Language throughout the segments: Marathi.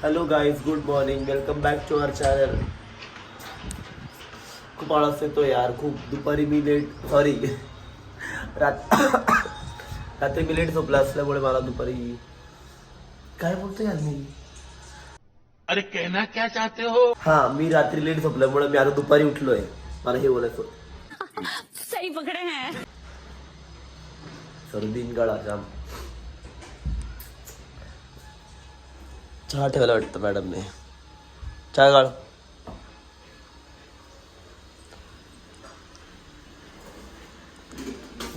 Hello guys, good morning, welcome back to our channel. खूप आळस येतो यार, खूप. दुपारी मी रात्री मी लेट झोपला असल्यामुळे मला दुपारी काय बोलतो यार मी. अरे कहना क्या चाहते हो? हा, मी रात्री लेट झोपल्यामुळे मी आता दुपारी उठलोय. मला हे बोलायचं होतं. सही पकड़े हैं. सर्दीन गळा जाम. चहा ठेवायला वाटतं मॅडमने. चहा गाळ.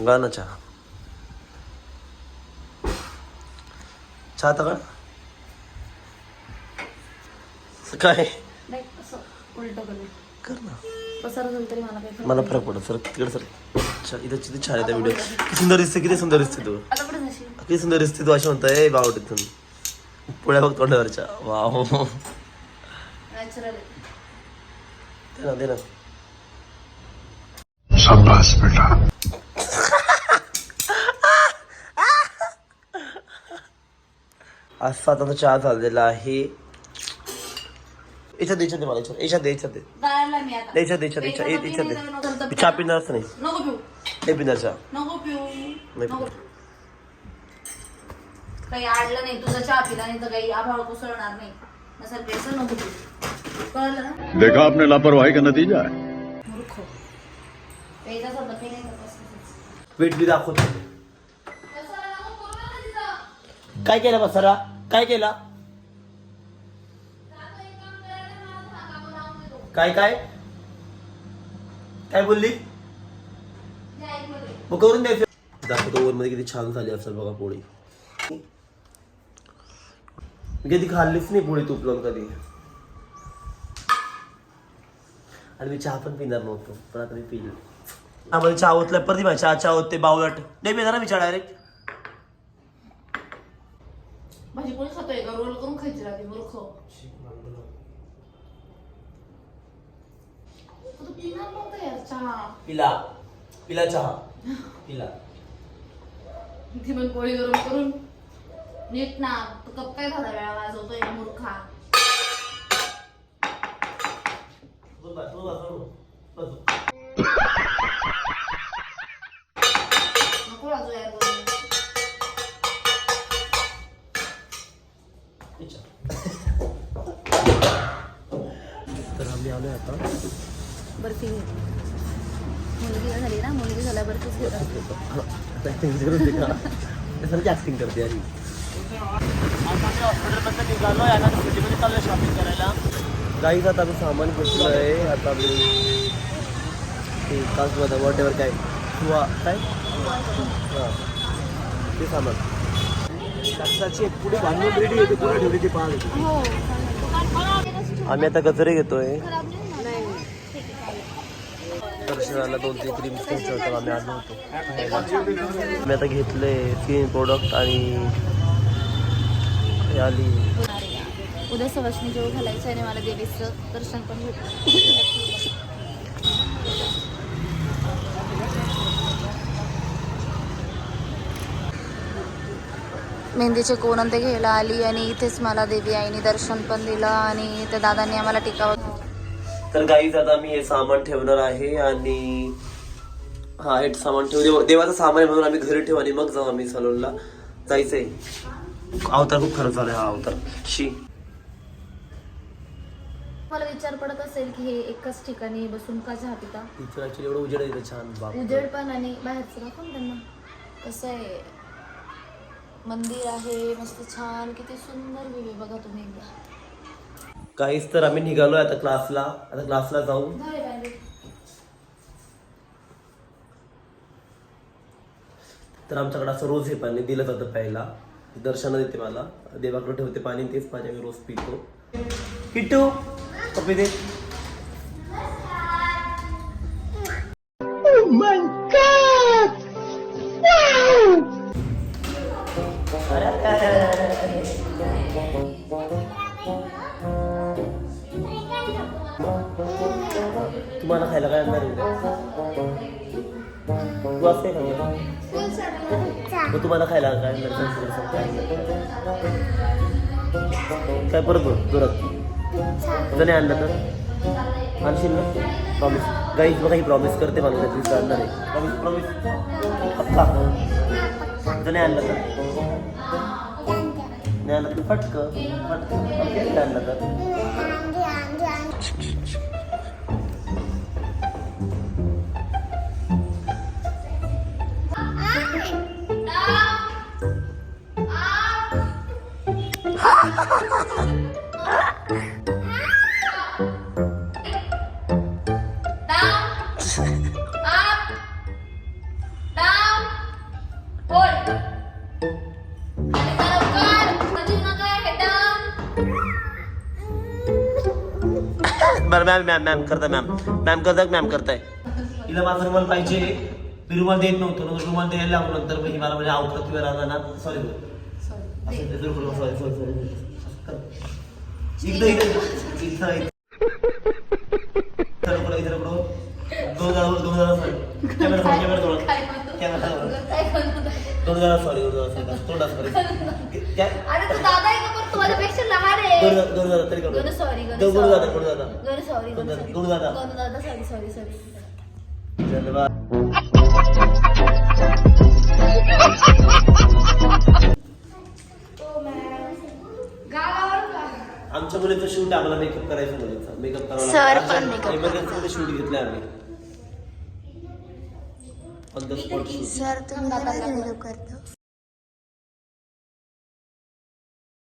गा ना चहा. चहा तर काय नाही असं उलटं करू कर ना. पसार झालं तरी मला काही मला फरक पडत सर. तिकडे सर. इथं किती छान आहे त्या व्हिडिओ. किती सुंदर दिसते, किती सुंदर दिसते तू. आता कुठे जाशील? किती सुंदर दिसते तू. अशी म्हणताय बावट इथून पुढ्या बघ तोंडावरच्या. वाव. नॅचरल दे ना. शाबाश बेटा. आज साताचा चहा झालेला आहे. याच्यात द्यायच्यात मला. याच्यात द्यायच्यात गाळला मी आता द्यायच्यात मी चहा पिणारच नाही. नको पिऊ हे पिणार चहा नको पिऊ नाही नको पिणार. काही आडलं नाही तुझा चहा पिला नाही तर काही आभाळ कोसळणार नाही असं पेसं नको पिऊ कळलं ना. देखा आपने लापरवाही का नतीजा है. मूर्ख प्यायचा होता पे नाही करत. वेट बी दाखवतो. काय केलं बसरा? काय केला? काय काय काय बोलली? मग करून द्यायचं. दाखवतो ओव्हन मध्ये किती छान झाली असेल बघा पोळी. मी कधी खाल्लीच नाही पोळी तूप लावून कधी. आणि मी चहा पण पिणार नव्हतो, पण आता मी पिलो. आम्हाला चहा ओतल्या परत चहा होते बावलट नाही पिणार ना मी चहा डायरेक्ट. भाजी पोळी खातोय का? रोल करून खायची राहते मूर्ख. तू पिणार नव्हतं यार चहा. पिला चहा पिला. ती पण पोळी गरम करून नीट ना. तू कप काय झाला वेळा वाजवतोय मूर्खा. नको वाजव यार बोलून. तर आम्ही आलोय आता. बर्फी घे. मुलगी झाली ना, मुलगी झाल्या बर्फीच घेतात. ऍक्टिंग करते आणि हॉस्पिटलमध्ये निघालो आहे. आता सिटीमध्ये चाललोय शॉपिंग करायला. गाईच आता आम्ही सामान घेतलं आहे. आता मी ते काच वॉटेवर काय किंवा काय हां ते सामान काचाची एक पुढे बांधून रेडी येते. पुढे ठेवली ती पाहा. आम्ही आता गजरे घेतोय. दर्शनाला 2-3 क्रीम्स घ्यायचं होतं. आम्ही आलो होतो. मी आता घेतले 3 प्रोडक्ट आणि आली. उद्या सवासणी जेवू घालायचं आणि मला देवीचं दर्शन पण भेटलं. मेहंदीचे कोण ते घ्यायला आली आणि इथेच मला देवी आईने दर्शन पण दिलं आणि त्या दादांनी आम्हाला टिकाव. तर गाईज आता मी हे सामान ठेवणार आहे आणि हा हे सामान ठेवू. देवाचं सामान आहे म्हणून आम्ही घरी ठेवू आणि मग जाऊ आम्ही सलूनला जायचंय. अवतार खूप खरंच आलाय हा अवतार. मला विचार पडत असेल की हे एकाच ठिकाणी बसून का चहा पिता. इथं ऍक्च्युली एवढं उजेड आहे छान. बाप उजेड पण आणि बाहेरचं दाखवून त्यांना कसं आहे. मंदिर आहे मस्त छान. किती सुंदर व्ह्यू आहे बघा तुम्ही एकदा. काहीच तर आम्ही निघालोय आता क्लासला. आता क्लासला जाऊ. तर आमच्याकडे असं रोज हे पाणी दिलं जातं प्यायला. दर्शन देते मला. देवाकडे ठेवते पाणी. तेच पाणी आम्ही रोज पितो. किट्टू कपी दे. तुम्हाला खायला काय आणणार आहे? तू असते का? तुम्हाला खायला काय आणणार? काय परत बोल जोरात. जणे आणलं तर आणशील ना? प्रॉमिस. गाईज बघा ही प्रॉमिस करते मला त्याची आणणार आहे. प्रॉमिस प्रॉमिस पक्का. जणे आणलं तर नाही आणलं तर फटकं फटकं आणलं तर. बरं मॅम करता मॅम करताय. हिला माझा रुमाल पाहिजे. मी रुमाल देत नव्हतो ना, रुमाल द्यायला लागलो नंतर ही मला म्हणजे आवडत किंवा राहताना सॉरी आमच्या मुलीचं शूट आम्हाला मेकअप करायचं मुलीचा मेकअप करायला इमर्जन्सी शूट घेतलं आम्ही on the spot shoot. Sir तुम्ही